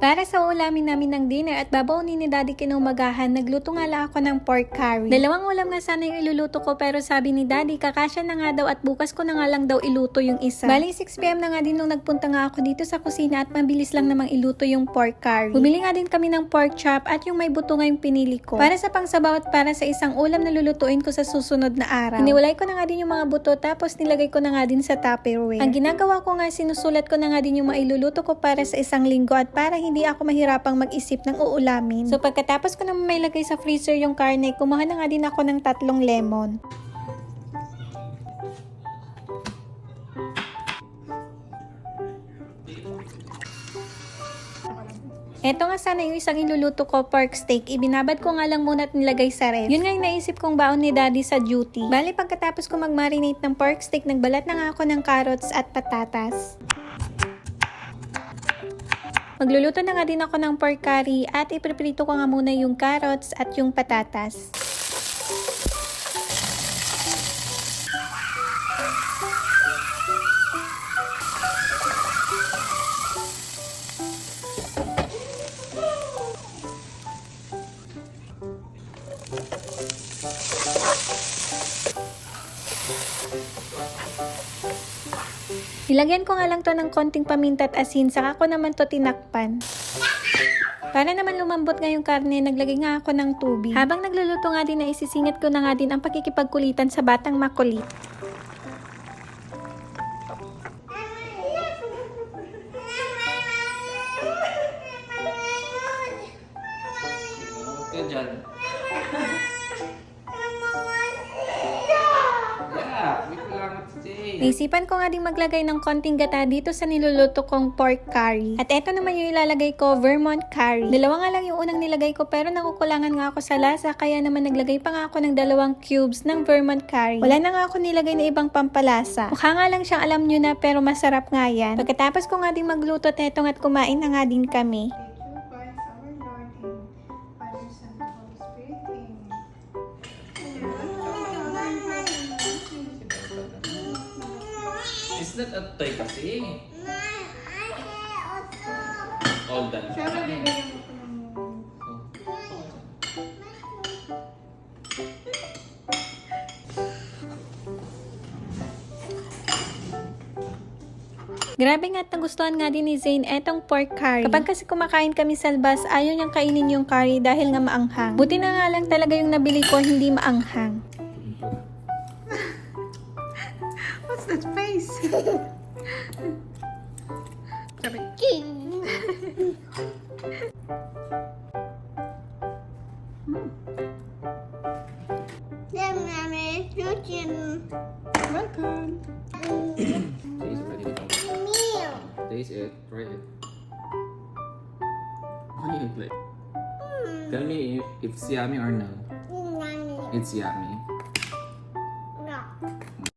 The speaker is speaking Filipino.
Para sa ulamin namin ng dinner at babaunin ni Daddy kinumagahan, nagluto nga lang ako ng pork curry. Dalawang ulam nga sana yung iluluto ko pero sabi ni Daddy, kakasya na nga daw at bukas ko na nga lang daw iluto yung isa. Bali 6 PM na nga din nung nagpunta nga ako dito sa kusina at mabilis lang namang iluto yung pork curry. Bumili nga din kami ng pork chop at yung may buto nga yung pinili ko. Para sa pangsabaw at para sa isang ulam na lulutuin ko sa susunod na araw. Hiniwalay ko na nga din yung mga buto tapos nilagay ko na nga din sa Tupperware. Ang ginagawa ko nga, sinusulat ko na nga din yung mailuluto ko para sa isang linggo at para hindi ako mahirapang mag-isip ng uulamin. So pagkatapos ko naman may lagay sa freezer yung karne, kumuha na nga din ako ng 3 lemon. Eto nga sana yung isang iluluto ko, pork steak. Ibinabad ko nga lang muna at nilagay sa ref. Yun nga yung naisip kong baon ni Daddy sa duty. Bali pagkatapos ko mag-marinate ng pork steak, nagbalat na nga ako ng carrots at patatas. Magluluto na nga din ako ng pork curry at ipiprito ko nga muna yung carrots at yung patatas. Ilagyan ko nga lang to ng konting paminta at asin, saka ko naman to tinakpan. Para naman lumambot nga yung karne, naglagay nga ako ng tubig. Habang nagluluto nga din, isisingit ko na nga din ang pakikipagkulitan sa batang makulit. Okay, dyan. Naisipan ko nga din maglagay ng konting gata dito sa niluluto kong pork curry. At eto naman yung ilalagay ko, Vermont curry. Dalawa nga lang yung unang nilagay ko pero nakukulangan nga ako sa lasa, kaya naman naglagay pa nga ako ng 2 cubes ng Vermont curry. Wala na nga ako nilagay na ibang pampalasa. Mukha nga lang siyang alam nyo na pero masarap nga yan. Pagkatapos ko nga din magluto tetong at kumain na nga din kami. It's not a toy kasi. All done. Grabe nga at nagustuhan nga din ni Zane etong pork curry. Kapag kasi kumakain kami sa labas, ayaw niyang kainin yung curry dahil nga maanghang. Buti na nga lang talaga yung nabili ko hindi maanghang. What's that face? Sabi, king! Welcome! Taste already. Taste it. Try it. What do you play? Tell me if it's yummy or no. It's yummy.